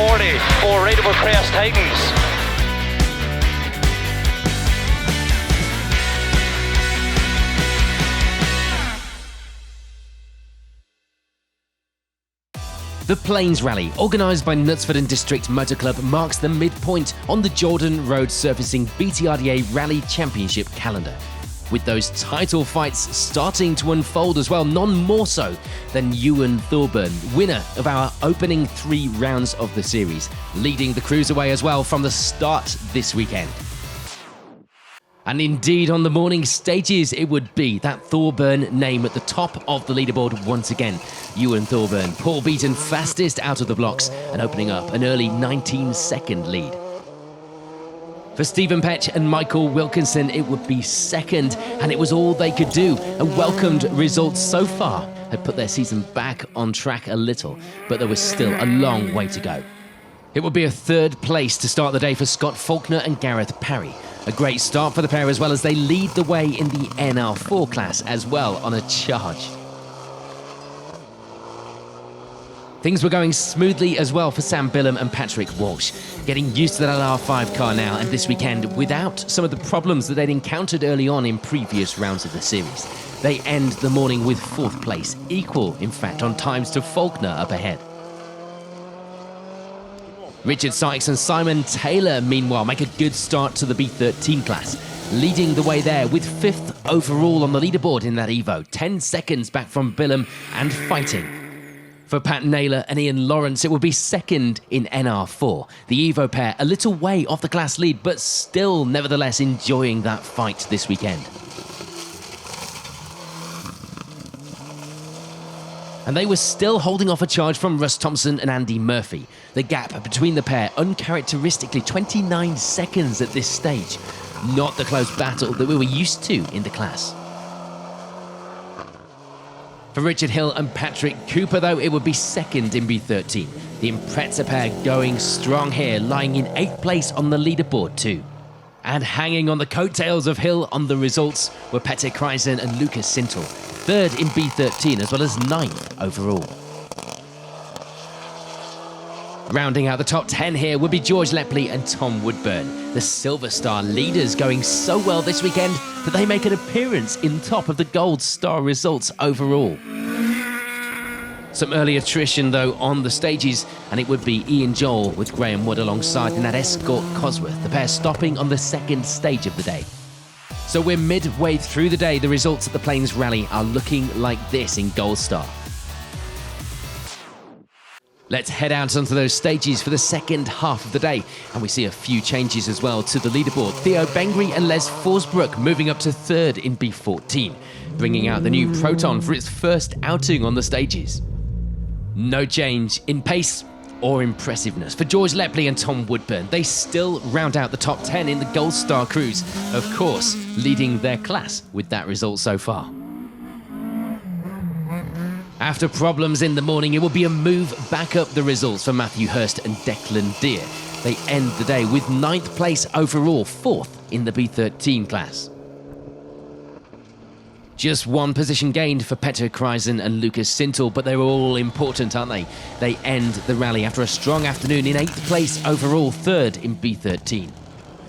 40 for Rateable Crest Titans. The Plains Rally, organised by Knutsford and District Motor Club, marks the midpoint on the Jordan Road Surfacing BTRDA Rally Championship calendar. With those title fights starting to unfold as well, none more so than Ewan Thorburn, winner of our opening 3 rounds of the series, leading the cruiserway as well from the start this weekend. And indeed, on the morning stages, it would be that Thorburn name at the top of the leaderboard once again. Ewan Thorburn, Paul Beaton fastest out of the blocks and opening up an early 19-second lead. For Stephen Petch and Michael Wilkinson, it would be second, and it was all they could do. A welcomed result so far had put their season back on track a little, but there was still a long way to go. It would be a third place to start the day for Scott Faulkner and Gareth Parry. A great start for the pair as well, as they lead the way in the NR4 class as well on a charge. Things were going smoothly as well for Sam Billam and Patrick Walsh, getting used to that R5 car now, and this weekend without some of the problems that they'd encountered early on in previous rounds of the series. They end the morning with 4th place, equal in fact on times to Faulkner up ahead. Richard Sykes and Simon Taylor, meanwhile, make a good start to the B13 class, leading the way there with 5th overall on the leaderboard in that Evo, 10 seconds back from Billam and fighting. For Pat Naylor and Ian Lawrence, it will be second in NR4. The Evo pair a little way off the class lead, but still nevertheless enjoying that fight this weekend. And they were still holding off a charge from Russ Thompson and Andy Murphy. The gap between the pair, uncharacteristically 29 seconds at this stage. Not the close battle that we were used to in the class. For Richard Hill and Patrick Cooper, though, it would be second in B13. The Impreza pair going strong here, lying in 8th place on the leaderboard too. And hanging on the coattails of Hill on the results were Petter Kreisen and Lucas Sintel, 3rd in B13 as well as 9th overall. Rounding out the top 10 here would be George Lepley and Tom Woodburn. The Silver Star leaders going so well this weekend that they make an appearance in top of the Gold Star results overall. Some early attrition though on the stages, and it would be Ian Joel with Graham Wood alongside in that Escort Cosworth, the pair stopping on the 2nd stage of the day. So we're midway through the day. The results at the Plains Rally are looking like this in Gold Star. Let's head out onto those stages for the second half of the day, and we see a few changes as well to the leaderboard. Theo Bengry and Les Forsbrook moving up to 3rd in B14, bringing out the new Proton for its first outing on the stages. No change in pace or impressiveness for George Lepley and Tom Woodburn. They still round out the top 10 in the Gold Star Cruise, of course, leading their class with that result so far. After problems in the morning, it will be a move back up the results for Matthew Hurst and Declan Deere. They end the day with 9th place overall, 4th in the B13 class. Just 1 position gained for Petter Kreisen and Lucas Sintel, but they're all important, aren't they? They end the rally after a strong afternoon in 8th place overall, 3rd in B13.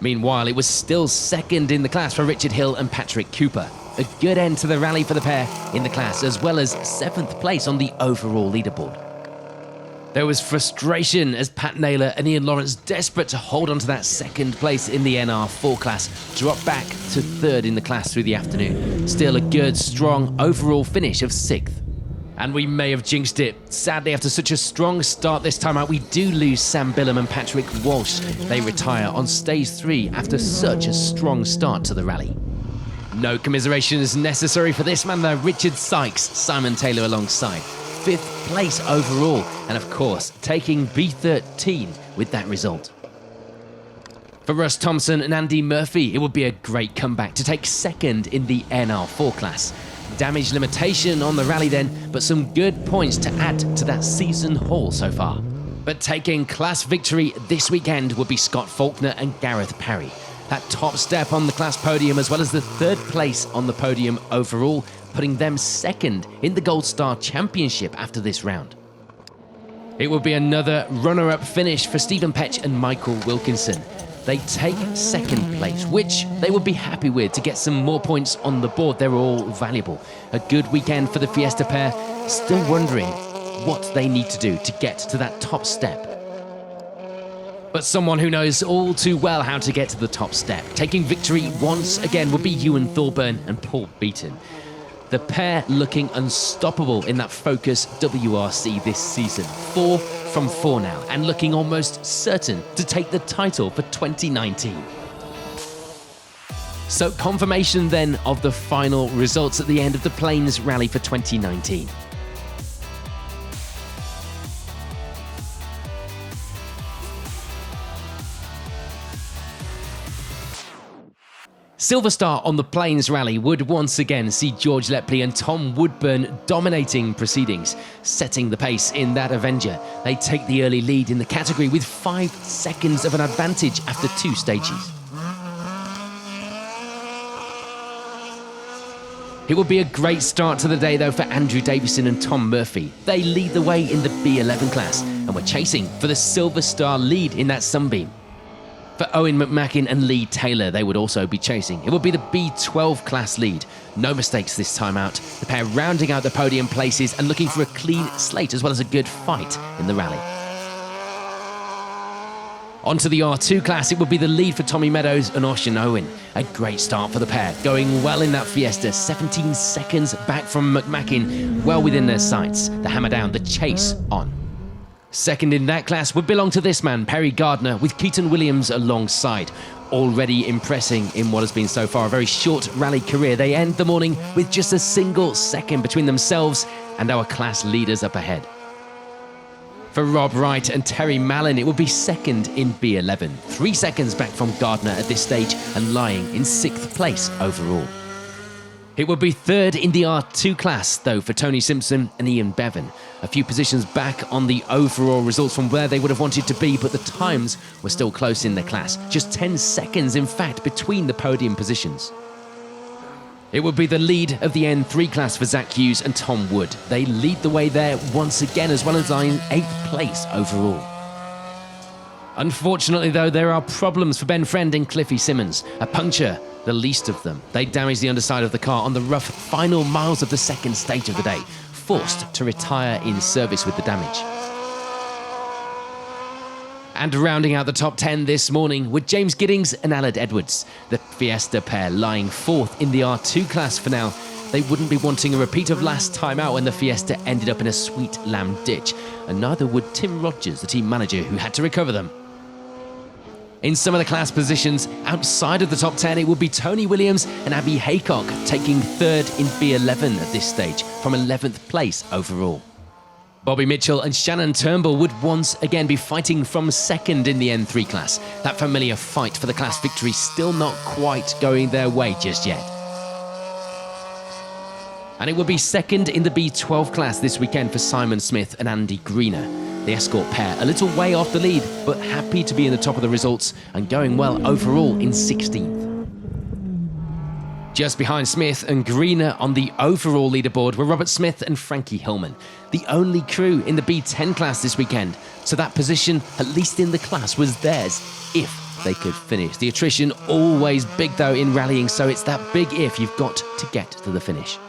Meanwhile, it was still 2nd in the class for Richard Hill and Patrick Cooper. A good end to the rally for the pair in the class, as well as 7th place on the overall leaderboard. There was frustration as Pat Naylor and Ian Lawrence, desperate to hold on to that 2nd place in the NR4 class, dropped back to 3rd in the class through the afternoon. Still a good, strong overall finish of 6th. And we may have jinxed it. Sadly, after such a strong start this time out, we do lose Sam Billam and Patrick Walsh. They retire on stage 3 after such a strong start to the rally. No commiseration is necessary for this man though. Richard Sykes, Simon Taylor alongside. 5th place overall, and of course, taking B13 with that result. For Russ Thompson and Andy Murphy, it would be a great comeback to take 2nd in the NR4 class. Damage limitation on the rally then, but some good points to add to that season haul so far. But taking class victory this weekend would be Scott Faulkner and Gareth Parry. That top step on the class podium, as well as the 3rd place on the podium overall, putting them 2nd in the Gold Star Championship after this round. It will be another runner-up finish for Stephen Petch and Michael Wilkinson. They take second place, which they will be happy with to get some more points on the board. They're all valuable. A good weekend for the Fiesta pair, still wondering what they need to do to get to that top step. But someone who knows all too well how to get to the top step, taking victory once again, will be Ewan Thorburn and Paul Beaton. The pair looking unstoppable in that Focus WRC this season. 4 from 4 now, and looking almost certain to take the title for 2019. So confirmation then of the final results at the end of the Plains Rally for 2019. Silver Star on the Plains Rally would once again see George Lepley and Tom Woodburn dominating proceedings, setting the pace in that Avenger. They take the early lead in the category with 5 seconds of an advantage after 2 stages. It will be a great start to the day though for Andrew Davison and Tom Murphy. They lead the way in the B11 class and were chasing for the Silver Star lead in that Sunbeam. For Owen McMacken and Lee Taylor, they would also be chasing. It will be the B12 class lead. No mistakes this time out. The pair rounding out the podium places and looking for a clean slate as well as a good fight in the rally. Onto the R2 class, it will be the lead for Tommy Meadows and Ocean Owen. A great start for the pair, going well in that Fiesta, 17 seconds back from McMacken, well within their sights. The hammer down, the chase on. Second in that class would belong to this man, Perry Gardner, with Keaton Williams alongside. Already impressing in what has been so far a very short rally career. They end the morning with just a single second between themselves and our class leaders up ahead. For Rob Wright and Terry Mallon, it will be second in B11. 3 seconds back from Gardner at this stage and lying in 6th place overall. It will be third in the R2 class, though, for Tony Simpson and Ian Bevan. A few positions back on the overall results from where they would have wanted to be, but the times were still close in the class. Just 10 seconds, in fact, between the podium positions. It would be the lead of the N3 class for Zach Hughes and Tom Wood. They lead the way there once again, as well as lying 8th place overall. Unfortunately, though, there are problems for Ben Friend and Cliffy Simmons. A puncture, the least of them. They damaged the underside of the car on the rough final miles of the second stage of the day, forced to retire in service with the damage. And rounding out the top 10 this morning were James Giddings and Aled Edwards. The Fiesta pair lying 4th in the R2 class for now. They wouldn't be wanting a repeat of last time out when the Fiesta ended up in a sweet lamb ditch, and neither would Tim Rogers, the team manager who had to recover them. In some of the class positions outside of the top 10, it will be Tony Williams and Abby Haycock taking 3rd in B11 at this stage from 11th place overall. Bobby Mitchell and Shannon Turnbull would once again be fighting from 2nd in the N3 class. That familiar fight for the class victory still not quite going their way just yet. And it will be 2nd in the B12 class this weekend for Simon Smith and Andy Greener. The Escort pair a little way off the lead, but happy to be in the top of the results and going well overall in 16th. Just behind Smith and Greener on the overall leaderboard were Robert Smith and Frankie Hillman, the only crew in the B10 class this weekend, so that position, at least in the class, was theirs if they could finish. The attrition always big though in rallying, so it's that big if you've got to get to the finish.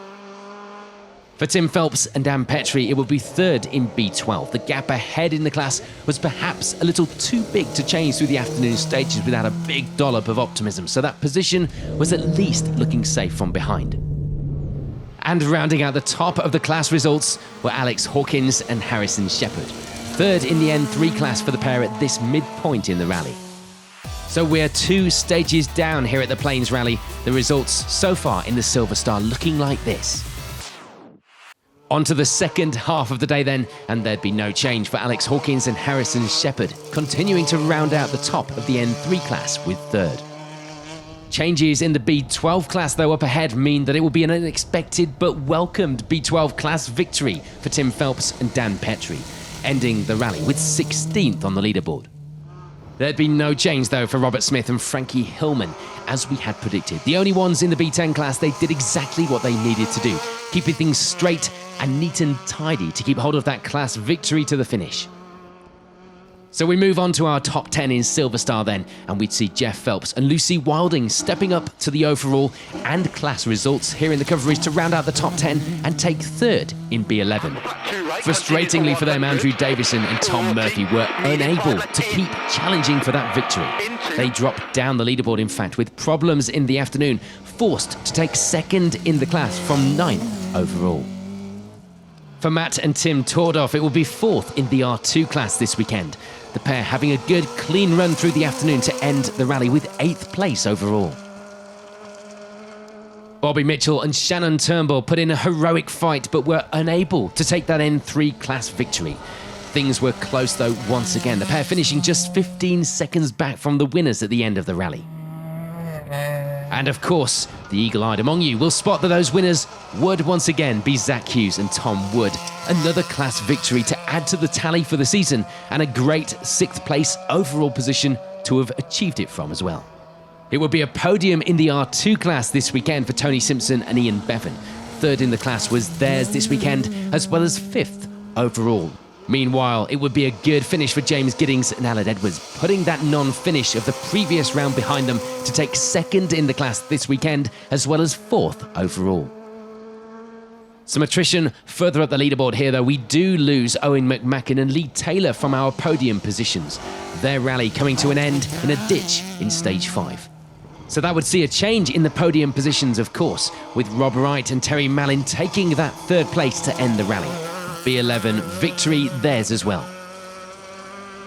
For Tim Phelps and Dan Petrie, it will be 3rd in B12. The gap ahead in the class was perhaps a little too big to change through the afternoon stages without a big dollop of optimism, so that position was at least looking safe from behind. And rounding out the top of the class results were Alex Hawkins and Harrison Shepherd. 3rd in the N3 class for the pair at this midpoint in the rally. So we're 2 stages down here at the Plains Rally. The results so far in the Silver Star looking like this. On to the second half of the day then, and there'd be no change for Alex Hawkins and Harrison Shepherd, continuing to round out the top of the N3 class with 3rd. Changes in the B12 class though up ahead mean that it will be an unexpected but welcomed B12 class victory for Tim Phelps and Dan Petrie, ending the rally with 16th on the leaderboard. There'd be no change though for Robert Smith and Frankie Hillman, as we had predicted. The only ones in the B10 class, they did exactly what they needed to do, keeping things straight and neat and tidy to keep hold of that class victory to the finish. So we move on to our top 10 in Silver Star then, and we'd see Jeff Phelps and Lucy Wilding stepping up to the overall and class results here in the coverage to round out the top 10 and take third in B11. Frustratingly for them, Andrew Davison and Tom Murphy were unable to keep challenging for that victory. They dropped down the leaderboard, in fact, with problems in the afternoon, forced to take second in the class from 9th overall. For Matt and Tim Tordoff, it will be 4th in the R2 class this weekend. The pair having a good, clean run through the afternoon to end the rally with 8th place overall. Bobby Mitchell and Shannon Turnbull put in a heroic fight but were unable to take that N3 class victory. Things were close though once again, the pair finishing just 15 seconds back from the winners at the end of the rally. And of course, the eagle-eyed among you will spot that those winners would once again be Zach Hughes and Tom Wood. Another class victory to add to the tally for the season, and a great 6th place overall position to have achieved it from as well. It will be a podium in the R2 class this weekend for Tony Simpson and Ian Bevan. 3rd in the class was theirs this weekend, as well as 5th overall. Meanwhile, it would be a good finish for James Giddings and Alan Edwards, putting that non-finish of the previous round behind them to take 2nd in the class this weekend, as well as 4th overall. Some attrition further up the leaderboard here, though. We do lose Owen McMacken and Lee Taylor from our podium positions. Their rally coming to an end in a ditch in stage 5. So that would see a change in the podium positions, of course, with Rob Wright and Terry Mallin taking that 3rd place to end the rally. B11 victory theirs as well.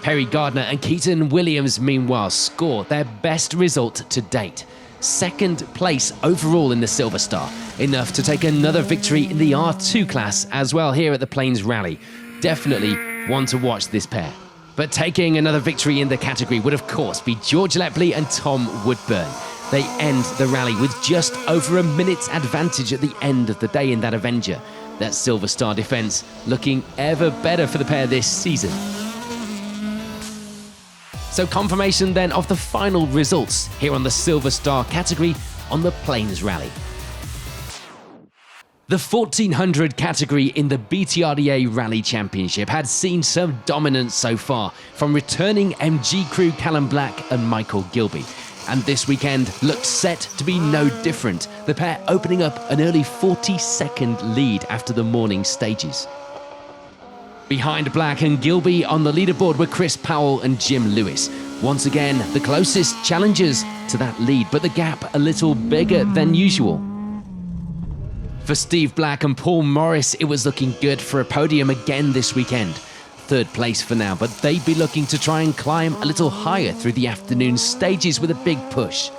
Perry Gardner and Keaton Williams, meanwhile, score their best result to date. 2nd place overall in the Silver Star, enough to take another victory in the R2 class as well here at the Plains Rally. Definitely one to watch, this pair. But taking another victory in the category would of course be George Lepley and Tom Woodburn. They end the rally with just over a minute's advantage at the end of the day in that Avenger. That Silver Star defence looking ever better for the pair this season. So confirmation then of the final results here on the Silver Star category on the Plains Rally. The 1400 category in the BTRDA Rally Championship had seen some dominance so far from returning MG crew Callum Black and Michael Gilby. And this weekend looked set to be no different, the pair opening up an early 40-second lead after the morning stages. Behind Black and Gilby on the leaderboard were Chris Powell and Jim Lewis. Once again, the closest challengers to that lead, but the gap a little bigger than usual. For Steve Black and Paul Morris, it was looking good for a podium again this weekend. 3rd place for now, but they'd be looking to try and climb a little higher through the afternoon stages with a big push.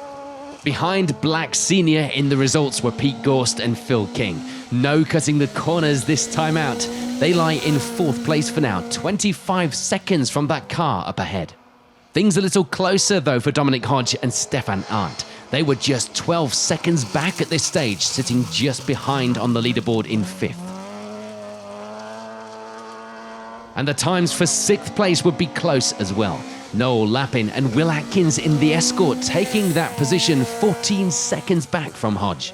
Behind Black Senior in the results were Pete Gorst and Phil King. No cutting the corners this time out. They lie in 4th place for now, 25 seconds from that car up ahead. Things a little closer though for Dominic Hodge and Stefan Arndt. They were just 12 seconds back at this stage, sitting just behind on the leaderboard in 5th. And the times for 6th place would be close as well. Noel Lappin and Will Atkins in the Escort taking that position 14 seconds back from Hodge.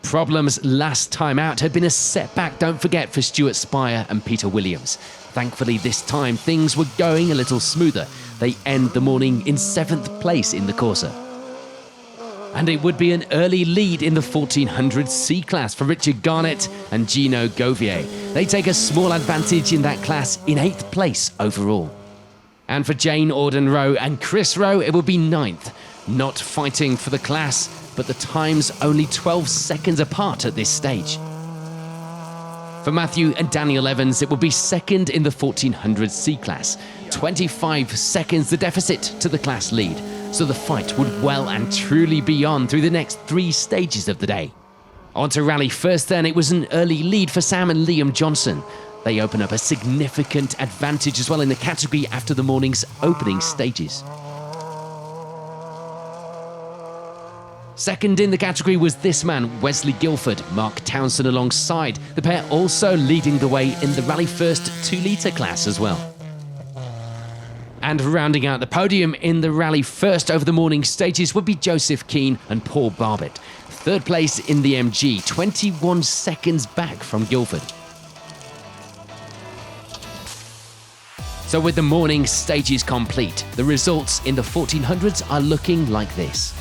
Problems last time out had been a setback, don't forget, for Stuart Spire and Peter Williams. Thankfully this time things were going a little smoother. They end the morning in 7th place in the Corsa. And it would be an early lead in the 1400 C class for Richard Garnett and Gino Govier. They take a small advantage in that class in 8th place overall. And for Jane Auden-Rowe and Chris Rowe, it will be 9th. Not fighting for the class, but the times only 12 seconds apart at this stage. For Matthew and Daniel Evans, it will be 2nd in the 1400 C class. 25 seconds the deficit to the class lead. So the fight would well and truly be on through the next 3 stages of the day. On to rally first then, it was an early lead for Sam and Liam Johnson. They open up a significant advantage as well in the category after the morning's opening stages. Second in the category was this man, Wesley Guilford, Mark Townsend alongside, the pair also leading the way in the Rally First 2-litre class as well. And rounding out the podium in the Rally First over the morning stages would be Joseph Keane and Paul Barbett. 3rd place in the MG, 21 seconds back from Guilford. So with the morning stages complete, the results in the 1400s are looking like this.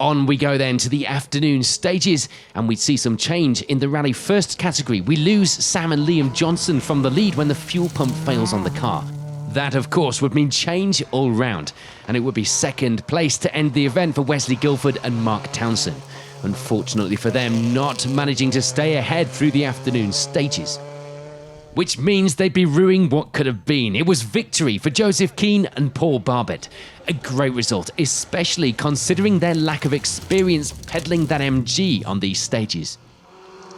On we go then to the afternoon stages, and we see some change in the Rally First category. We lose Sam and Liam Johnson from the lead when the fuel pump fails on the car. That, of course, would mean change all round, and it would be second place to end the event for Wesley Guilford and Mark Townsend. Unfortunately for them, not managing to stay ahead through the afternoon stages. Which means they'd be ruining what could have been. It was victory for Joseph Keane and Paul Barbet. A great result, especially considering their lack of experience peddling that MG on these stages.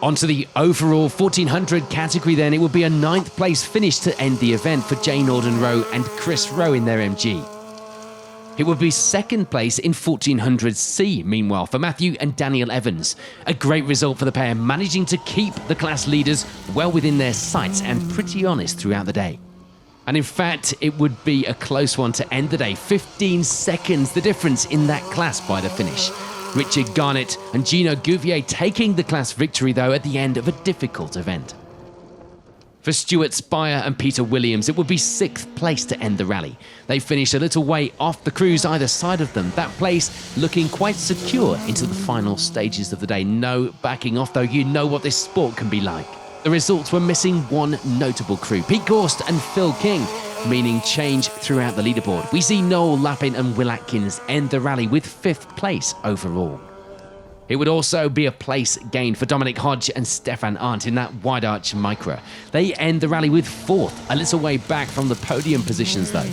Onto the overall 1400 category then, it would be a 9th place finish to end the event for Jane Auden-Rowe and Chris Rowe in their MG. It would be 2nd place in 1400C, meanwhile, for Matthew and Daniel Evans. A great result for the pair, managing to keep the class leaders well within their sights and pretty honest throughout the day. And in fact, it would be a close one to end the day. 15 seconds the difference in that class by the finish. Richard Garnett and Gino Gouvier taking the class victory, though, at the end of a difficult event. For Stuart Spire and Peter Williams, it would be 6th place to end the rally. They finished a little way off the crews either side of them, that place looking quite secure into the final stages of the day. No backing off, though. You know what this sport can be like. The results were missing one notable crew, Pete Gorst and Phil King, meaning change throughout the leaderboard. We see Noel Lappin and Will Atkins end the rally with 5th place overall. It would also be a place gain for Dominic Hodge and Stefan Arndt in that wide arch Micra. They end the rally with 4th, a little way back from the podium positions though.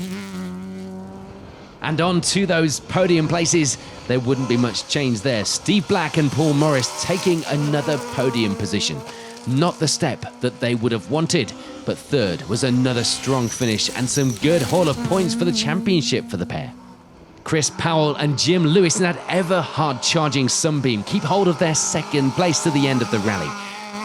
And on to those podium places, there wouldn't be much change there. Steve Black and Paul Morris taking another podium position. Not the step that they would have wanted, but 3rd was another strong finish and some good haul of points for the championship for the pair. Chris Powell and Jim Lewis in that ever hard-charging Sunbeam keep hold of their 2nd place to the end of the rally,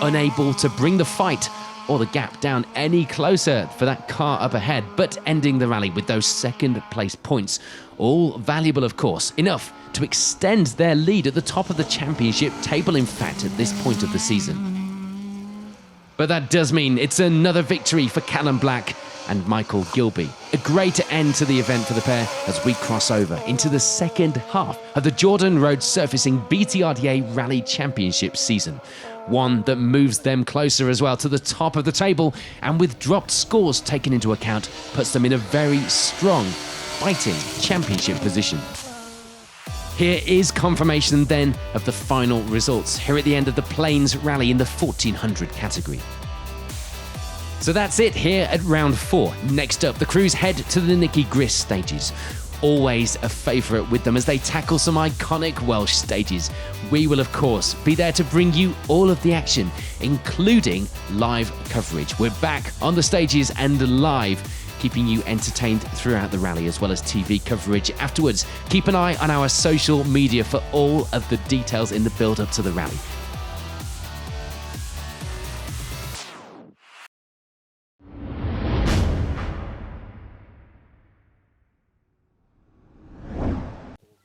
unable to bring the fight or the gap down any closer for that car up ahead, but ending the rally with those 2nd place points, all valuable of course, enough to extend their lead at the top of the championship table, in fact, at this point of the season. But that does mean it's another victory for Callum Black and Michael Gilby. A great end to the event for the pair as we cross over into the 2nd half of the Jordan Road Surfacing BTRDA Rally Championship season. One that moves them closer as well to the top of the table, and with dropped scores taken into account, puts them in a very strong, fighting championship position. Here is confirmation then of the final results here at the end of the Plains Rally in the 1400 category. So that's it here at round 4. Next up, the crews head to the Nicky Grist stages. Always a favourite with them as they tackle some iconic Welsh stages. We will, of course, be there to bring you all of the action, including live coverage. We're back on the stages and live, keeping you entertained throughout the rally, as well as TV coverage afterwards. Keep an eye on our social media for all of the details in the build-up to the rally.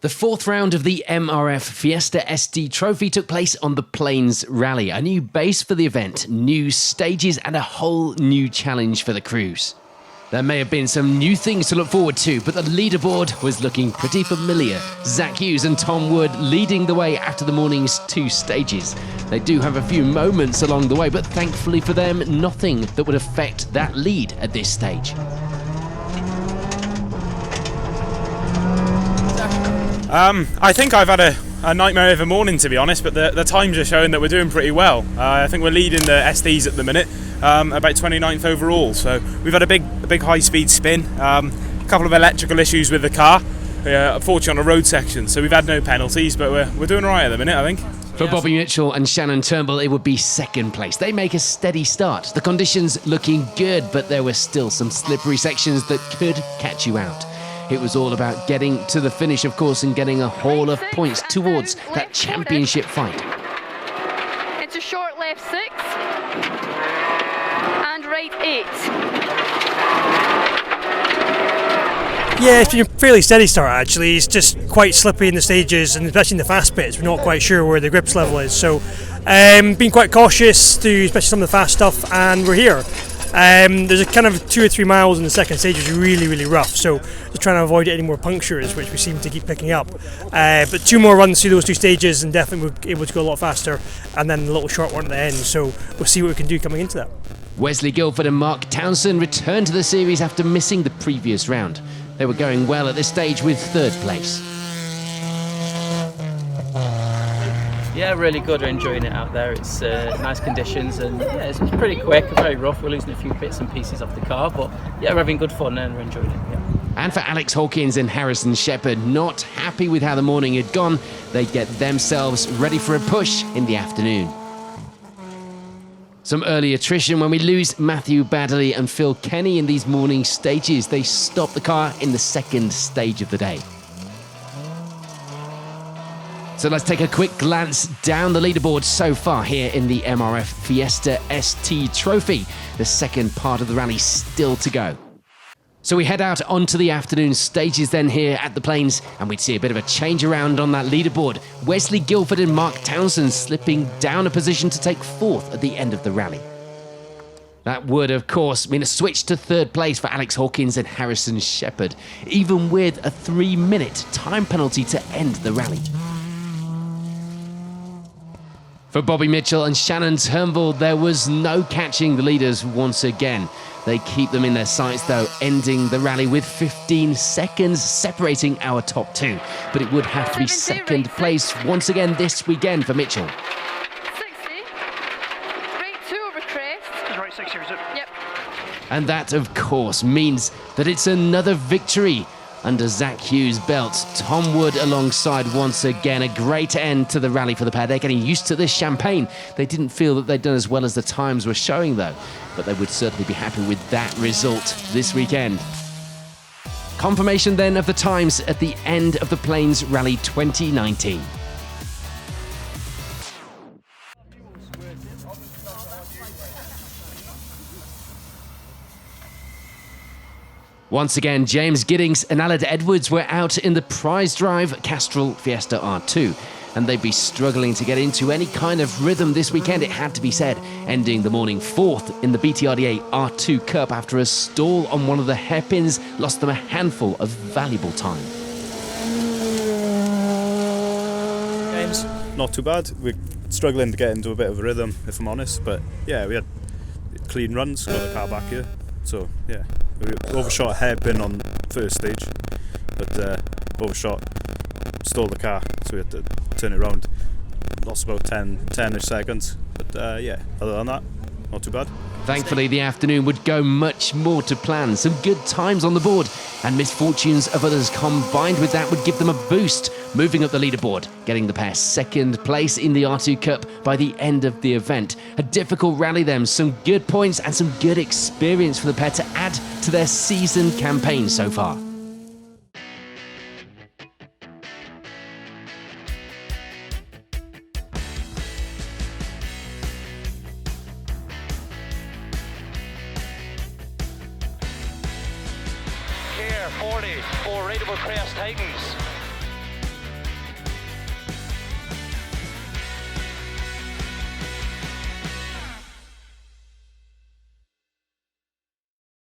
The 4th round of the MRF Fiesta SD Trophy took place on the Plains Rally. A new base for the event, new stages and a whole new challenge for the crews. There may have been some new things to look forward to, but the leaderboard was looking pretty familiar. Zach Hughes and Tom Wood leading the way after the morning's 2 stages. They do have a few moments along the way, but thankfully for them, nothing that would affect that lead at this stage. I think I've had a nightmare of a morning, to be honest, but the times are showing that we're doing pretty well. I think we're leading the SDs at the minute, about 29th overall, so we've had a big high-speed spin, a couple of electrical issues with the car, unfortunately on a road section, so we've had no penalties, but we're doing all right at the minute, I think. For Bobby Mitchell and Shannon Turnbull, it would be 2nd place. They make a steady start. The conditions looking good, but there were still some slippery sections that could catch you out. It was all about getting to the finish, of course, and getting a haul of points towards that championship fight. Into short left 6 and right 8. Yeah, it's been a fairly steady start actually. It's just quite slippy in the stages, and especially in the fast bits. We're not quite sure where the grips level is, so being quite cautious to especially some of the fast stuff, and we're here. There's a kind of 2 or 3 miles in the second stage is really, really rough, so just trying to avoid any more punctures, which we seem to keep picking up. But 2 more runs through those 2 stages and definitely we're able to go a lot faster, and then a little short one at the end, so we'll see what we can do coming into that. Wesley Guilford and Mark Townsend returned to the series after missing the previous round. They were going well at this stage with 3rd place. Yeah, really good. We're enjoying it out there. It's nice conditions and yeah, it's pretty quick, very rough. We're losing a few bits and pieces off the car, but yeah, we're having good fun and we're enjoying it. Yeah. And for Alex Hawkins and Harrison Shepherd, not happy with how the morning had gone, they get themselves ready for a push in the afternoon. Some early attrition when we lose Matthew Baddeley and Phil Kenny in these morning stages. They stop the car in the 2nd stage of the day. So let's take a quick glance down the leaderboard so far here in the MRF Fiesta ST Trophy. The 2nd part of the rally still to go. So we head out onto the afternoon stages then here at the Plains, and we'd see a bit of a change around on that leaderboard. Wesley Guilford and Mark Townsend slipping down a position to take 4th at the end of the rally. That would, of course, mean a switch to 3rd place for Alex Hawkins and Harrison Shepherd, even with a 3-minute time penalty to end the rally. For Bobby Mitchell and Shannon Turnbull, there was no catching the leaders once again. They keep them in their sights though, ending the rally with 15 seconds separating our top 2. But it would have to be 2nd place once again this weekend for Mitchell. 60. Right 2 over crest. Is right 60, is it? Yep. And that, of course, means that it's another victory under Zach Hughes' belt. Tom Wood alongside once again. A great end to the rally for the pair. They're getting used to this champagne. They didn't feel that they'd done as well as the times were showing though, but they would certainly be happy with that result this weekend. Confirmation then of the times at the end of the Plains Rally 2019. Once again, James Giddings and Aled Edwards were out in the prize drive Castrol Fiesta R2, and they'd be struggling to get into any kind of rhythm this weekend, it had to be said, ending the morning 4th in the BTRDA R2 Cup after a stall on one of the hairpins lost them a handful of valuable time. Games, not too bad. We're struggling to get into a bit of a rhythm, if I'm honest, but yeah, we had clean runs, got the car back here, so yeah. We overshot a hairpin on 1st stage, but overshot, stole the car, so we had to turn it around. Lost about 10-ish seconds, but yeah, other than that, not too bad. Thankfully, the afternoon would go much more to plan. Some good times on the board, and misfortunes of others combined with that would give them a boost, moving up the leaderboard, getting the pair 2nd place in the R2 Cup by the end of the event. A difficult rally then, some good points and some good experience for the pair to add to their season campaign so far. Care 40 for rateable crest Titans.